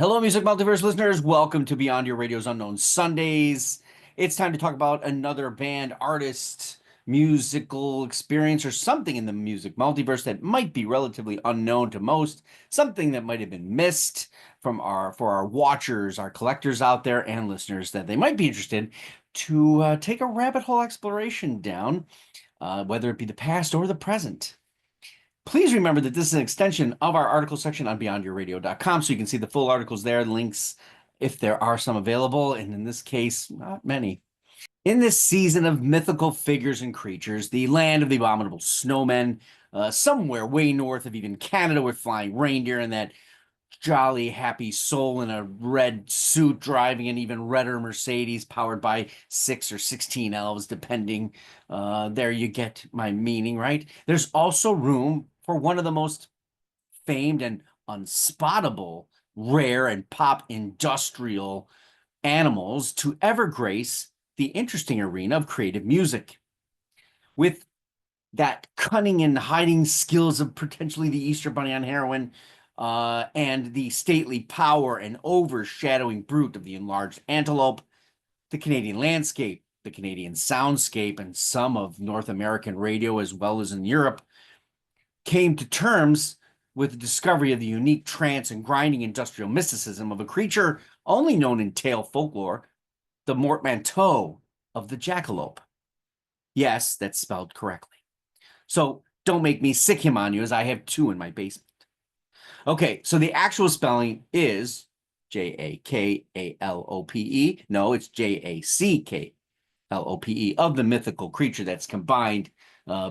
Hello, Music Multiverse listeners. Welcome to Beyond Your Radio's Unknown Sundays. It's time to talk about another band, artist, musical experience, or something in the music multiverse that might be relatively unknown to most, something that might have been missed for our watchers, our collectors out there, and listeners that they might be interested to take a rabbit hole exploration down, whether it be the past or the present. Please remember that this is an extension of our article section on beyondyourradio.com, so you can see the full articles there, links if there are some available, and in this case, not many. In this season of mythical figures and creatures, the land of the abominable snowmen, somewhere way north of even Canada with flying reindeer and that jolly, happy soul in a red suit driving an even redder Mercedes powered by 6 or 16 elves, depending. There you get my meaning, right? There's also room for one of the most famed and unspottable, rare, and pop industrial animals to ever grace the interesting arena of creative music. With that cunning and hiding skills of potentially the Easter Bunny on heroin, and the stately power and overshadowing brute of the enlarged antelope, the Canadian landscape, the Canadian soundscape, and some of North American radio, as well as in Europe, came to terms with the discovery of the unique trance and grinding industrial mysticism of a creature only known in tale folklore, the portmanteau of the jackalope. Yes, that's spelled correctly. So don't make me sick him on you, as I have two in my basement. Okay, so the actual spelling is Jakalope. No, it's Jackalope, of the mythical creature that's combined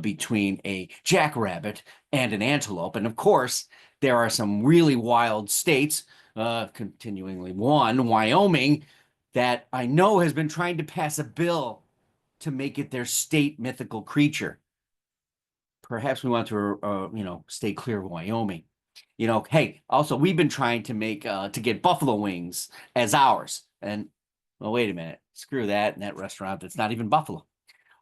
between a jackrabbit and an antelope. And of course, there are some really wild states, continuingly one, Wyoming, that I know has been trying to pass a bill to make it their state mythical creature. Perhaps we want to, stay clear of Wyoming. Hey, also we've been trying to make to get buffalo wings as ours. And well, wait a minute. Screw that in that restaurant that's not even buffalo.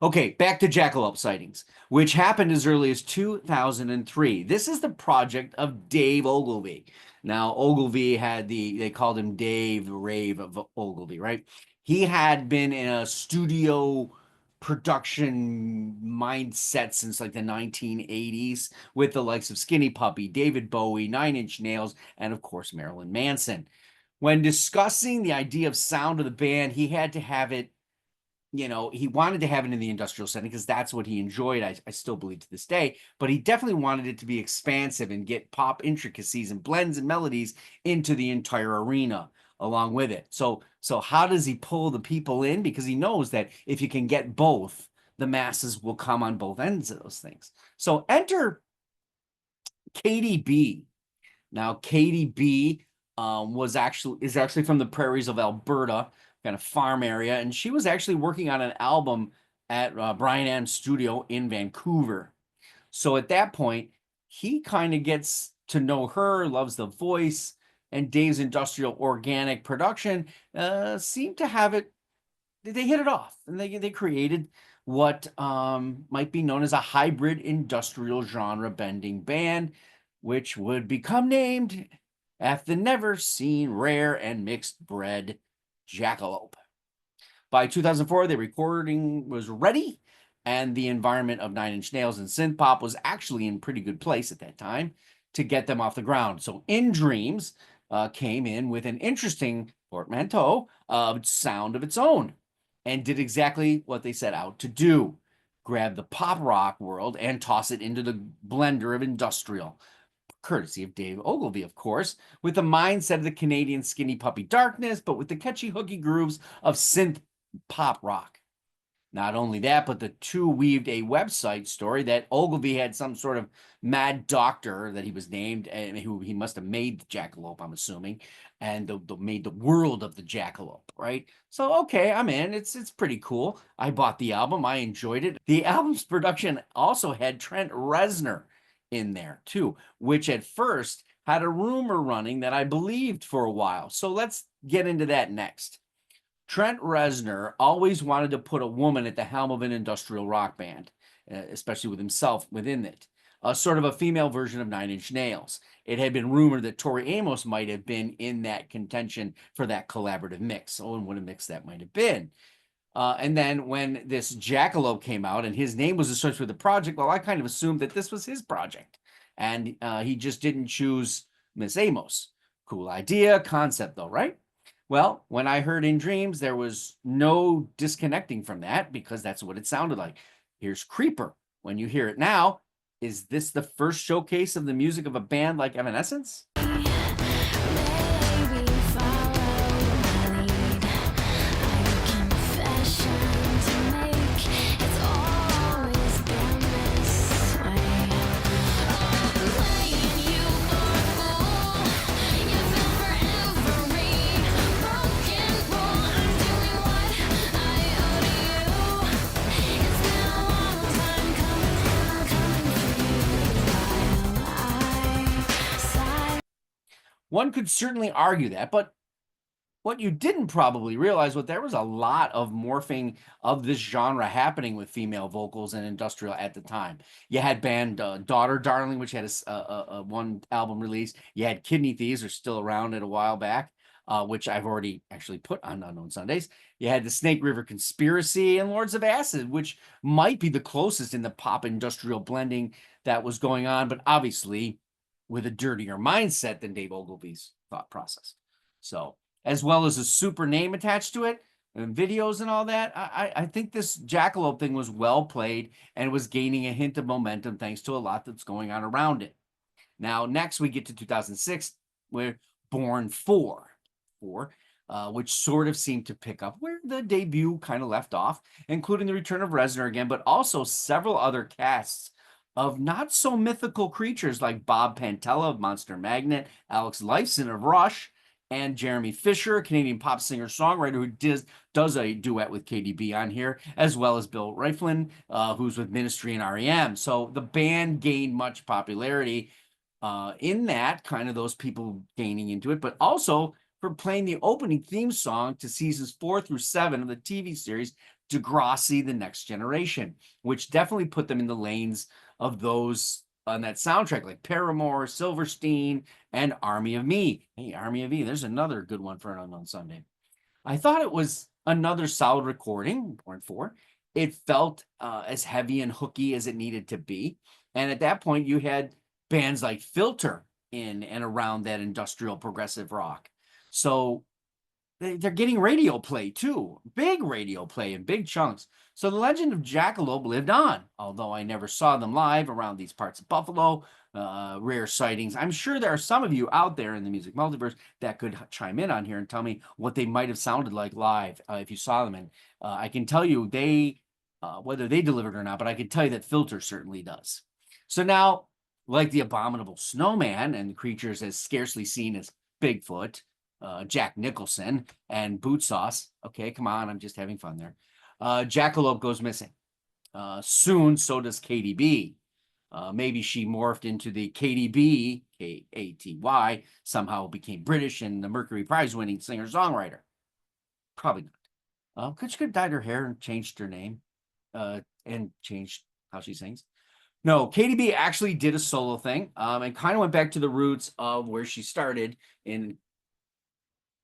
Okay, back to jackalope sightings, which happened as early as 2003. This is the project of Dave Ogilvie. Now, Ogilvie they called him Dave the Rave Ogilvie, right? He had been in a studio production mindset since like the 1980s with the likes of Skinny Puppy, David Bowie, Nine Inch Nails, and of course, Marilyn Manson. When discussing the idea of sound of the band, he had to have it, he wanted to have it in the industrial setting because that's what he enjoyed. I still believe to this day, but he definitely wanted it to be expansive and get pop intricacies and blends and melodies into the entire arena along with it. So how does he pull the people in? Because he knows that if you can get both, the masses will come on both ends of those things. So enter Katie B. Now, Katie B is actually from the prairies of Alberta, kind of farm area, and she was actually working on an album at Brian Adams' studio in Vancouver. So at that point, he kind of gets to know her, loves the voice, and Dave's industrial organic production seemed to have it. They hit it off, and they created what might be known as a hybrid industrial genre bending band, which would become named after the never seen rare and mixed bred jackalope. By 2004, the recording was ready, and the environment of Nine Inch Nails and synth pop was actually in pretty good place at that time to get them off the ground. So In Dreams came in with an interesting portmanteau of sound of its own and did exactly what they set out to do: grab the pop rock world and toss it into the blender of industrial, courtesy of Dave Ogilvie, of course, with the mindset of the Canadian Skinny Puppy darkness, but with the catchy hooky grooves of synth pop rock. Not only that, but the two weaved a website story that Ogilvie had some sort of mad doctor that he was named, and who he must have made the jackalope, I'm assuming, and made the world of the jackalope, right? So, okay, I'm in. It's pretty cool. I bought the album. I enjoyed it. The album's production also had Trent Reznor in there too, which at first had a rumor running that I believed for a while. So let's get into that next. Trent Reznor always wanted to put a woman at the helm of an industrial rock band, especially with himself within it. sort of a female version of Nine Inch Nails. It had been rumored that Tori Amos might have been in that contention for that collaborative mix. Oh, and what a mix that might have been. And then when this Jakalope came out and his name was associated with the project, well, I kind of assumed that this was his project. And he just didn't choose Miss Amos. Cool idea, concept though, right? Well, when I heard In Dreams, there was no disconnecting from that because that's what it sounded like. Here's Creeper. When you hear it now, is this the first showcase of the music of a band like Evanescence? One could certainly argue that, but what you didn't probably realize was there was a lot of morphing of this genre happening with female vocals and industrial at the time. You had band Daughter Darling, which had a one album release. You had Kidney Thieves, are still around a while back, which I've already actually put on Unknown Sundays. You had the Snake River Conspiracy and Lords of Acid, which might be the closest in the pop industrial blending that was going on, but obviously with a dirtier mindset than Dave Ogilvie's thought process. So, as well as a super name attached to it and videos and all that, I think this Jakalope thing was well played and was gaining a hint of momentum thanks to a lot that's going on around it. Now, next we get to 2006, where Born 4, which sort of seemed to pick up where the debut kind of left off, including the return of Reznor again, but also several other casts of not so mythical creatures like Bob Pantella of Monster Magnet, Alex Lifeson of Rush, and Jeremy Fisher, a Canadian pop singer-songwriter who does a duet with KDB on here, as well as Bill Rieflin, who's with Ministry and REM. So the band gained much popularity in that, kind of those people gaining into it, but also for playing the opening theme song to seasons 4 through 7 of the TV series Degrassi: The Next Generation, which definitely put them in the lanes of those on that soundtrack, like Paramore, Silverstein, and Army of Me. Hey, Army of Me, there's another good one for an Unknown Sunday. I thought it was another solid recording, Born 4. It felt as heavy and hooky as it needed to be. And at that point, you had bands like Filter in and around that industrial progressive rock. So they're getting radio play too, big radio play in big chunks. So the legend of Jakalope lived on, although I never saw them live around these parts of Buffalo. Rare sightings. I'm sure there are some of you out there in the music multiverse that could chime in on here and tell me what they might have sounded like live if you saw them. And I can tell you whether they delivered or not, but I can tell you that Filter certainly does. So now, like the Abominable Snowman and the creatures as scarcely seen as Bigfoot, Jack Nicholson, and Boot Sauce. Okay, come on, I'm just having fun there. Jakalope goes missing. Soon, so does KDB. Maybe she morphed into the KDB, K-A-T-Y, somehow became British and the Mercury Prize-winning singer-songwriter. Probably not. Could she have dyed her hair and changed her name and changed how she sings? No, KDB actually did a solo thing and kind of went back to the roots of where she started in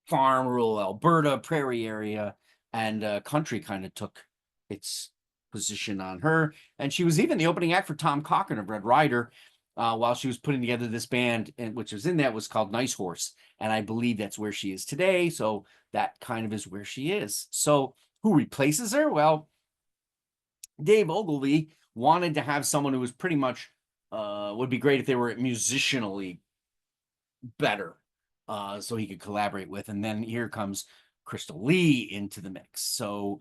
farm, rural Alberta, prairie area, and country kind of took its position on her. And she was even the opening act for Tom Cochrane of Red Rider while she was putting together this band, which was in that was called Nice Horse. And I believe that's where she is today. So that kind of is where she is. So who replaces her? Well, Dave Ogilvie wanted to have someone who was pretty much would be great if they were musicianally better. So he could collaborate with. And then here comes Crystal Lee into the mix. So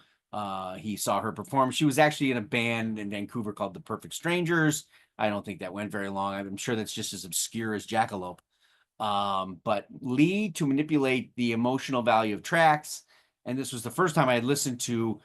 he saw her perform. She was actually in a band in Vancouver called The Perfect Strangers. I don't think that went very long. I'm sure that's just as obscure as Jakalope. But Lee, to manipulate the emotional value of tracks, and this was the first time I had listened to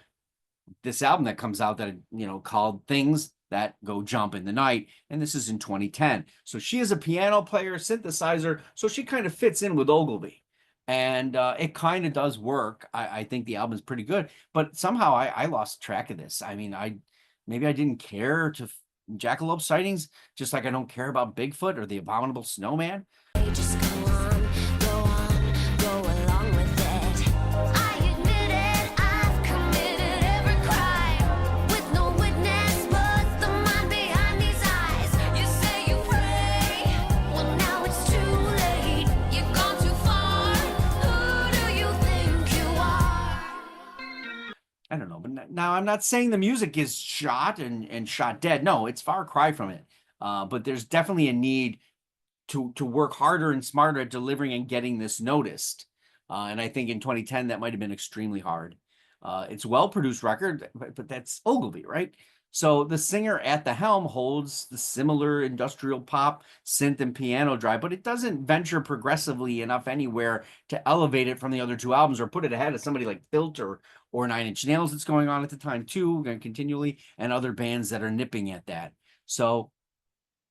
this album that comes out that, called Things That Go Jump in the Night, and this is in 2010. So she is a piano player, synthesizer, so she kind of fits in with Ogilvie. And it kind of does work. I think the album is pretty good, but somehow I lost track of this. I mean, maybe I didn't care to Jackalope sightings, just like I don't care about Bigfoot or the Abominable Snowman. Just go along with it. I admit it, I've committed every crime with no witness but the mind behind these eyes. You say you pray, well now it's too late. You've gone too far. Who do you think you are? I don't know, but now I'm not saying the music is shot and shot dead. No, it's far cry from it. But there's definitely a need to work harder and smarter at delivering and getting this noticed. And I think in 2010 that might have been extremely hard. It's a well-produced record, but that's Ogilvie, right? So the singer at the helm holds the similar industrial pop, synth, and piano drive, but it doesn't venture progressively enough anywhere to elevate it from the other two albums or put it ahead of somebody like Filter or Nine Inch Nails that's going on at the time too, and continually, and other bands that are nipping at that. So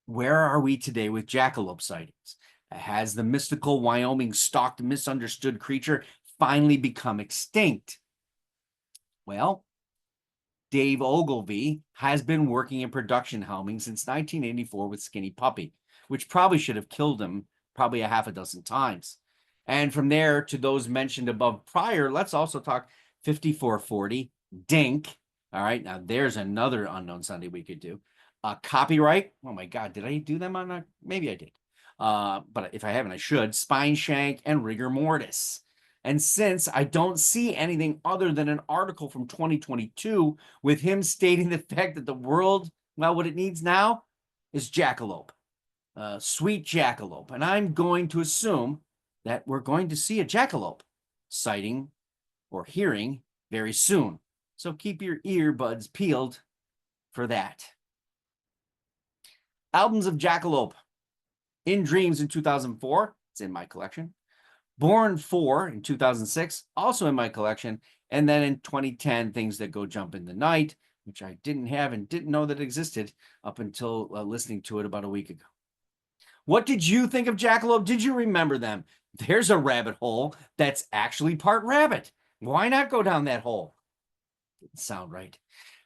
where are we today with jackalope sightings? Has the mystical Wyoming stalked misunderstood creature finally become extinct? Well, Dave Ogilvie has been working in production helming since 1984 with Skinny Puppy, which probably should have killed him probably a half a dozen times. And from there to those mentioned above prior, let's also talk 5440, Dink. All right, now there's another Unknown Sunday we could do. Copyright. Oh my God, did I do them on a? Maybe I did. But if I haven't, I should. Spine Shank and Rigor Mortis. And since I don't see anything other than an article from 2022 with him stating the fact that the world, well, what it needs now is Jackalope, sweet Jackalope. And I'm going to assume that we're going to see a Jackalope sighting or hearing very soon. So keep your earbuds peeled for that. Albums of Jackalope. In Dreams in 2004, it's in my collection. Born 4 in 2006, also in my collection. And then in 2010, Things That Go Jump in the Night, which I didn't have and didn't know that existed up until listening to it about a week ago. What did you think of Jackalope? Did you remember them? There's a rabbit hole that's actually part rabbit. Why not go down that hole? Didn't sound right.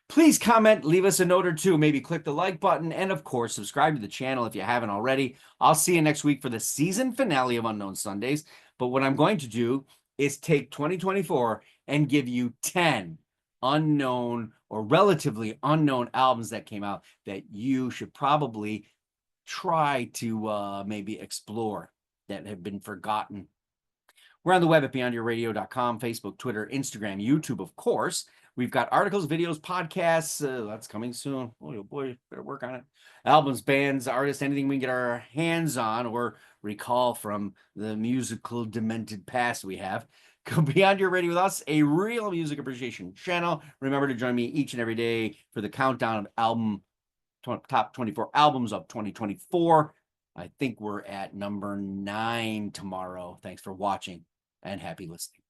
Please comment, leave us a note or two, maybe click the like button, and of course, subscribe to the channel if you haven't already. I'll see you next week for the season finale of Unknown Sundays. But what I'm going to do is take 2024 and give you 10 unknown or relatively unknown albums that came out that you should probably try to maybe explore that have been forgotten. We're on the web at beyondyourradio.com, Facebook, Twitter, Instagram, YouTube, of course. We've got articles, videos, podcasts. That's coming soon. Oh boy, better work on it. Albums, bands, artists, anything we can get our hands on or recall from the musical demented past we have. Go Beyond Your Radio with us, a real music appreciation channel. Remember to join me each and every day for the countdown of top 24 albums of 2024. I think we're at number 9 tomorrow. Thanks for watching and happy listening.